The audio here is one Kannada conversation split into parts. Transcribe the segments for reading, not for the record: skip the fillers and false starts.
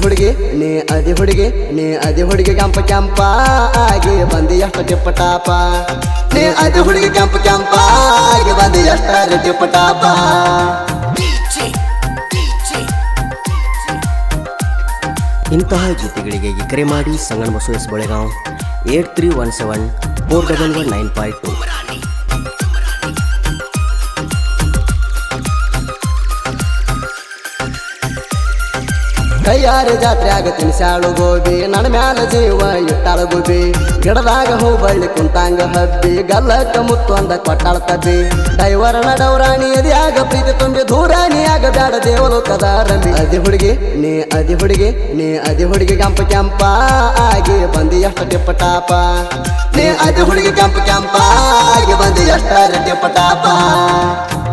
ಹುಡುಗಿ ನೀ ಅದಿ ಹುಡುಗಿ ಕೆಂಪ ಕೆಂಪ ಆಗಿ ಬಂದಿ ಎಷ್ಟು ಟಿಪ್ಪ ಟಾಪ ನೀ ಅದಿ ಹುಡುಗಿ ಕೆಂಪ ಕೆಂಪ ಆಗಿ ಬಂದಿ ಎಷ್ಟು ಟಿಪ್ಪ ಟಾಪ ಇಂತಹ ಗೀತೆಗಳಿಗೆ ಕರೆ ಮಾಡಿ ಸಂಗಣ ಬಸವ ಎಸ್ ಬೆಳಗಾವ್ 8317 411952 ಕೈಯಾರೆ ಜಾತ್ರೆ ಆಗ ತಿನ್ಸಾಳು ಗೋಬಿ ನನ್ನ ಮ್ಯಾಲ ಜೀವ ಇಟ್ಟಾಳ ಗೋಬಿ ಗಿಡದಾಗ ಹೂಬಳ್ಳಿ ಕುಂತಾಂಗ ಹಬ್ಬಿ ಗಲ್ಲಕ್ಕ ಮುತ್ತು ಅಂದ ಕೊಟ್ಟಾಳ ತಬ್ಬಿ ಡೈವರ ನಡವರಾಣಿ ಎದಿಯಾಗ ಪ್ರೀತಿ ತುಂಬಿ ದೂರಾಣಿಯಾಗ ಬ್ಯಾಡ ದೇವಲೋಕದ ರಂಬಿ ಅದಿ ಹುಡುಗಿ ಕೆಂಪ ಕೆಂಪ ಆಗಿ ಬಂದಿ ಎಷ್ಟು ಟಿಪ್ಪ ಟಾಪ ನೀ ಅದಿ ಹುಡುಗಿ ಕೆಂಪ ಕೆಂಪ ಆಗಿ ಬಂದಿ ಎಷ್ಟು ಟಿಪ್ಪ ಟಾಪ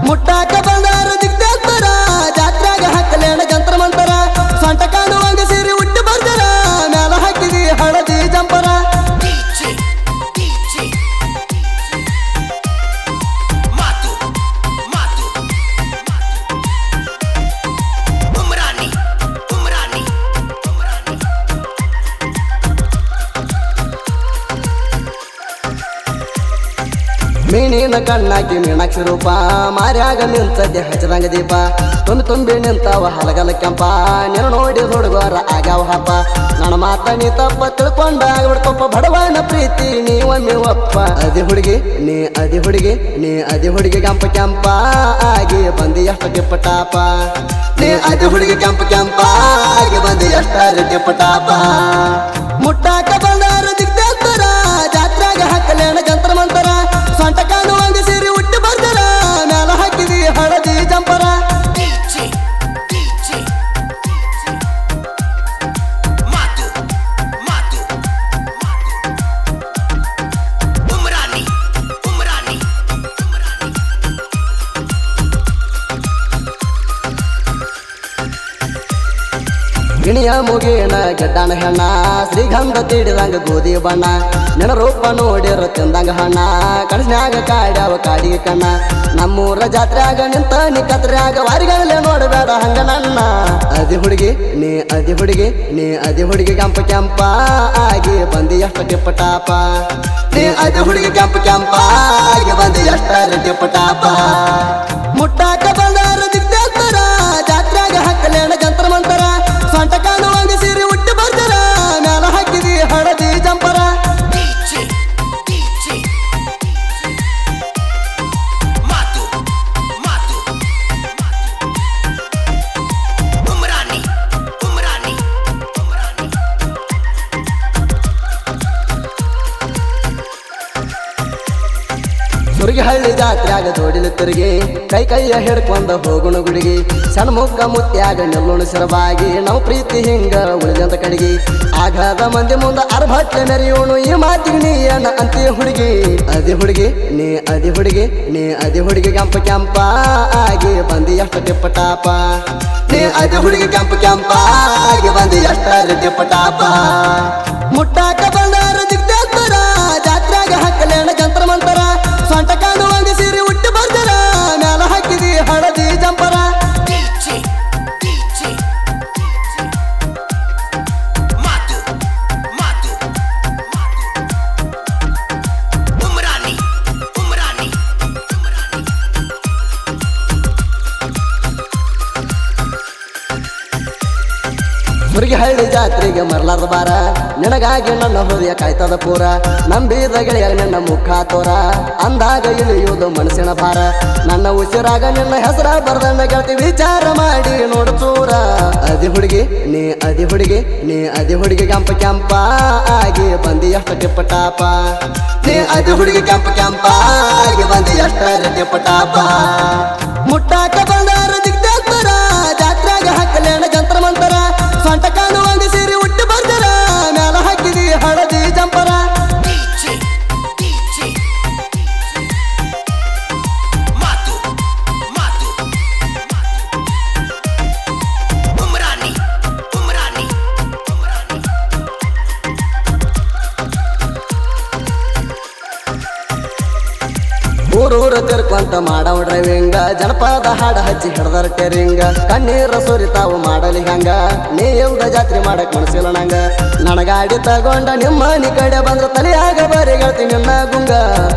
ಮುಟ್ಟಾಕ ಬಂದಾರ ದಿಗ್ದೇತರ ಜಾತ್ರೆಗ ಹಾಕಲೇಣ ಜಂತ್ರ ಮಂತರ ಸೊಂಟ ಕಾಣುವಂಗ ಸೀರೆ ಉಟ್ಟಿ ಬರ್ತಾರ ಮ್ಯಾಲ ಹಾಕಿದಿ ಹಳದಿ ಜಂಪರ ಮೀನಿನ ಕಣ್ಣಾಕಿ ಮೀನಾಕ್ಷಿ ರೂಪ ಮಾರ್ಯಾಗ ನಿಂತದ್ದೆ ಹಚ್ಚದಂಗ ದೀಪ ತುಂಬಿ ನಿಂತಾವ ಹಲಗಲ ಕೆಂಪ ನೀನು ನೋಡಿ ಹುಡುಗರ ಆಗ್ಯಾವ ಹಬ್ಬ ನನ್ನ ಮಾತ ನೀ ತಪ್ಪ ತಿಳ್ಕೊಂಡ ಬಿಡ್ಕೊಪ್ಪ ಬಡವನ ಪ್ರೀತಿ ನೀವೊಮ್ಮೆ ಒಪ್ಪ ಅದಿ ಹುಡುಗಿ ಕೆಂಪ ಕೆಂಪ ಆಗಿ ಬಂದಿ ಎಷ್ಟು ಟಿಪ್ಪ ಟಾಪ ನೀ ಅದಿ ಹುಡುಗಿ ಕೆಂಪ ಕೆಂಪ ಆಗಿ ಬಂದಿ ಎಷ್ಟು ಟಿಪ್ಪ ಟಾಪ ಮುಟ್ಟಾಕ ಬಂದಾರ ದಿಗ್ದೇತರ ಜಾತ್ರೆಗ ಹಾಕಲೇಣ ಜಂತ್ರ ಮಂತರ ಸೊಂಟ ಕಾಣುವಂಗ ಸೀರೆ ಉಟ್ಟಿ ಬರ್ತಾರ ಮ್ಯಾಲ ಹಾಕಿದಿ ಹಳದಿ ಜಂಪರ ಗಿಣಿಯ ಮುಗೇನ ಗೆಡ್ಡನ ಹೆಣ್ಣ ಶ್ರೀಗಂಧ ತೀಡಿದಂಗ ಗೋಧಿ ಬಣ್ಣ ನೆನ ರೂಪ ನೋಡಿರ ತಿಂದಂಗ ಹಣ್ಣ ಕಣಸ್ನ್ಯಾಗ ಕಾಡ್ಯಾವ ಕಾಡಿಗೆ ಕಣ್ಣ ನಮ್ಮೂರ ಜಾತ್ರೆಯಾಗ ನಿಂತ ನೀ ಕತ್ರ್ಯಾಗ ವಾರಿಗಲೇ ನೋಡಬೇಡ ಹಂಗ ನನ್ನ ಅದಿ ಹುಡುಗಿ ಕೆಂಪ ಕೆಂಪ ಆಗಿ ಬಂದಿ ಎಷ್ಟು ಟಿಪ್ಪ ಟಾಪ ನೀ ಅದಿ ಹುಡುಗಿ ಕೆಂಪ ಕೆಂಪ ಆಗಿ ಬಂದಿ ಎಷ್ಟು ಟಿಪ್ಪ ಟಾಪ ಮುಟ್ಟಾಕ ಬಂದಾರ ದಿಗ್ದೇತರ ಜಾತ್ರೆಯಾಗ ಹಾಕಲೇಣ ಜಂತ್ರ ಮಂತರ ಸೊಂಟ ಕಾಣುವಂಗ ಸೀರೆ ಉಟ್ಟಿ ಬರ್ತಾರ ಮ್ಯಾಲ ಹಾಕಿದಿ ಹಳದಿ ಜಂಪರ ಸುರಗಿಹಳ್ಳಿ ಜಾತ್ರೆಯಾಗ ಜೋಡಿಲ ತಿರುಗಿ ಕೈಯ ಹಿಡ್ಕೊಂಡ ಹೋಗುಣ ಗುಡಿಗಿ ಸಣ್ಣ ಮುಗ್ಗ ಮುತ್ಯಾಗ ನೆಲ್ಲುಣ ಸಿರಬಾಗಿ ನಾವು ಪ್ರೀತಿ ಹಿಂಗ ಉಳಿದಂತ ಕಡಿಗಿ ಆಗಾದ ಮಂದಿ ಮುಂದ ಅರ್ಭಟ್ಲೆ ಮೆರೆಯೋಣ ಈ ಮಾತಿಗೆ ನೀ ಏನ ಅಂತಿ ಹುಡುಗಿ ಅದಿ ಹುಡುಗಿ ಕೆಂಪ ಕೆಂಪ ಆಗಿ ಬಂದಿ ಎಷ್ಟು ಟಿಪ್ಪ ಟಾಪ ನೀ ಅದಿ ಹುಡುಗಿ ಕೆಂಪ ಕೆಂಪ ಆಗಿ ಬಂದಿ ಎಷ್ಟು ಟಿಪ್ಪ ಟಾಪ ಮುಟ್ಟಾಕ ಬಂದಾರ ದಿಗ್ದೇತರ ಜಾತ್ರೆಗ ಹಾಕಲೇಣ ಜಂತ್ರ ಮಂತರ ಸೊಂಟ ಕಾಣುವಂಗ ಸೀರೆ ಉಟ್ಟಿ ಬರ್ತಾರ ಮ್ಯಾಲ ಹಾಕಿದಿ ಹಳದಿ ಜಂಪರ ಸುರಗಿಹಳ್ಳಿ ಜಾತ್ರೆಗೆ ಮರ್ಲಾರ್ದ ಬಾರ ನಿನಗಾಗಿ ನನ್ನ ಹೃದಯ ಕಾಯ್ತದ ಪೂರ ನಂಬಿದ ಗೆಳೆಯ ನಿನ್ನ ಮುಖ ತೋರ ಅಂದಾಗ ಇಳಿಯುವುದು ಮನಸ್ಸಿನ ಭಾರ ನನ್ನ ಉಸಿರಾಗ ನಿನ್ನ ಹೆಸರ ಬರ್ದಂಡ ಗೆಳತಿ ವಿಚಾರ ಮಾಡಿ ನೋಡು ಚೂರ ಅದಿ ಹುಡುಗಿ ಕೆಂಪ ಕೆಂಪ ಆಗಿ ಬಂದಿ ಎಷ್ಟು ಟಿಪ್ಪ ಟಾಪ ನೀ ಅದಿ ಹುಡುಗಿ ಕೆಂಪ ಕೆಂಪ ಆಗಿ ಬಂದಿ ಎಷ್ಟು ಟಿಪ್ಪ ಟಾಪ ಮುಟ್ಟಾಕ ಬಂದಾರ ದಿಗ್ದೇತರ ಜಾತ್ರೆಗ ಹಾಕಲೇಣ ಜಂತ್ರ ಮಂತರ ಸೊಂಟ ಕಾಣುವಂಗ ಸೀರೆ ಉಟ್ಟಿ ಬರ್ತಾರ ಮ್ಯಾಲ ಹಾಕಿದಿ ಹಳದಿ ಜಂಪರ ಊರೂರು ತಿರ್ಕೊಂತ ಮಾಡವ್ ಡ್ರೈವಿಂಗ ಜನಪದ ಹಾಡ ಹಚ್ಚಿ ಹಿಡ್ದಾರ ಟೆರಿಂಗ ಕಣ್ಣೀರ ಸುರಿತಾವು ಮಾಡಲಿ ಹಂಗ ನೀ ಇಲ್ದ ಜಾತ್ರೆ ಮಾಡಕ್ ಮನಸ್ಸಿಲ್ಲ ನಂಗ ನನಗಾಡಿ ತಗೊಂಡ ನಿಮ್ಮ ಮನಿ ಕಡೆ ಬಂದ್ರ ತಲೆಯಾಗ ಬರಿ ಗೆಳತಿ ನಿನ್ನ ಗುಂಗ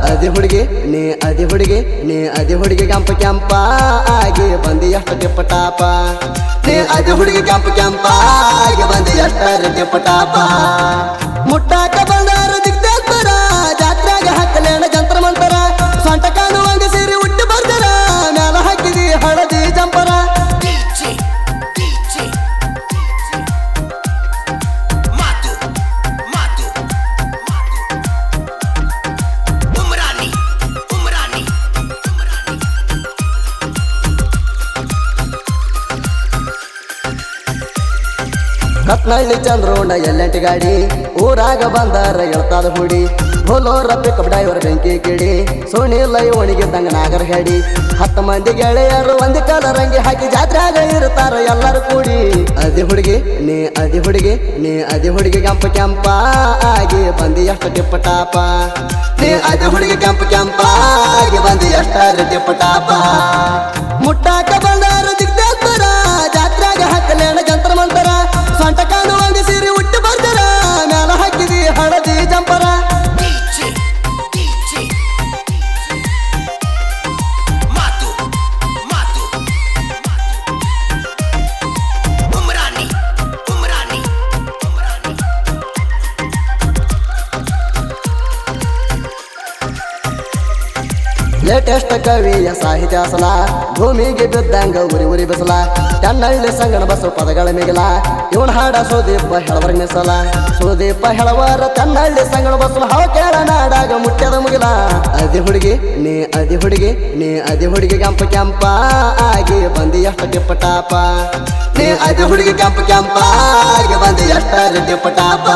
ಅದಿ ಹುಡುಗಿ ನೀ ಅದಿ ಹುಡುಗಿ ನೀ ಅದಿ ಹುಡುಗಿ ಕೆಂಪ ಕೆಂಪ ಆಗಿ ಬಂದಿ ಎಷ್ಟು ಟಿಪ್ಪ ಟಾಪ ನೀ ಅದಿ ಹುಡುಗಿ ಕೆಂಪ ಕೆಂಪ ಆಗಿ ಬಂದಿ ಎಷ್ಟರ ಟಿಪ್ಪ ಟಾಪ ಮುಟ್ಟಾಕ ಬಂದಾರ ದಿಗ್ತಾರ ಜಾತ್ರೆಗ ಹಾಕಲೇಣ ಜಂತರ ಮಂತರ ಸೊಂಟ ಕಾಣುವಂಗ ಸೇರಿ ಉಟ್ಟಿ ಬರ್ತಾರ ಮ್ಯಾಲ ಹಾಕಿದಿ ಹಳದಿ ಜಂಪರ ಕತ್ನಳ್ಳಿ ಚಂದ್ರೋಣ ಎಲ್ಲೆಂಟಿ ಗಾಡಿ ಊರಾಗ ಬಂದಾರ ಎಳ್ತಾದ ಹುಡಿ ಬೋಲೋರ ಪಿಕಪ್ ಡ್ರೈವರ್ ಬೆಂಕಿ ಕಿಡಿ ಸೋಣಿಲ್ಲ ಒಣಗಿದ್ದಂಗ ನಾಗರ ಹೇಡಿ 10 ಮಂದಿ ಗೆಳೆಯರು ಒಂದ್ ಕಲರಂಗಿ ಹಾಕಿ ಜಾತ್ರೆಯಾಗ ಇರ್ತಾರ ಎಲ್ಲರೂ ಕೂಡಿ ಅದಿ ಹುಡುಗಿ ನೀ ಅದಿ ಹುಡುಗಿ ನೀ ಅದಿ ಹುಡುಗಿ ಕೆಂಪ ಕೆಂಪ ಆಗಿ ಬಂದಿ ಎಷ್ಟು ಟಿಪ್ಪ ಟಾಪ ನೀ ಅದಿ ಹುಡುಗಿ ಕೆಂಪ ಕೆಂಪ ಆಗಿ ಬಂದಿ ಎಷ್ಟರ ಟಿಪ್ಪ ಟಾಪ ಮುಟ್ಟಾಕ ಬಂದಾರ ದಿಗ್ತಾರ ಜಾತ್ರೆಯಾಗ ಹಾಕಲೇಣ ಜಂತರ ಮಂತರ ಸೊಂಟ ಕಾಣುವಂಗ ಸೀರೆ ಉಟ್ಟಿ ಬರ್ತಾರ ಮ್ಯಾಲ ಹಾಕಿದಿ ಹಳದಿ ಜಂಪರ ಲೇಟೆಸ್ಟ್ ಕವಿಯ ಸಾಹಿತ್ಯ ಸಲ ಭೂಮಿಗೆ ಬಿದ್ದಂಗ ಉರಿ ಉರಿ ಬಿಸಲ ಕನ್ನಳ್ಳಿ ಸಂಗಣ ಬಸವ ಪದಗಳ ಮಿಗಲ ಇವನ್ ಹಾಡ ಸುದೀಪ ಹೆಳವರ್ ಮಿಸಲ ಸುದೀಪ ಹೆಳವರ ಕನ್ನಳ್ಳಿ ಸಂಗಣ ಬಸವ ಹಾವ ಕೇಳ ನಾಡಾಗ ಮುಟ್ಟ್ಯದ ಮುಗಿಲ ಅದಿ ಹುಡುಗಿ ನೀ ಅದಿ ಹುಡುಗಿ ನೀ ಅದಿ ಹುಡುಗಿ ಕೆಂಪ ಕೆಂಪ ಆಗಿ ಬಂದಿ ಎಷ್ಟು ಟಿಪ್ಪ ಟಾಪ ನೀ ಅದಿ ಹುಡುಗಿ ಕೆಂಪ ಕೆಂಪ ಆಗಿ ಬಂದಿ ಎಷ್ಟರ ಟಿಪ್ಪ ಟಾಪ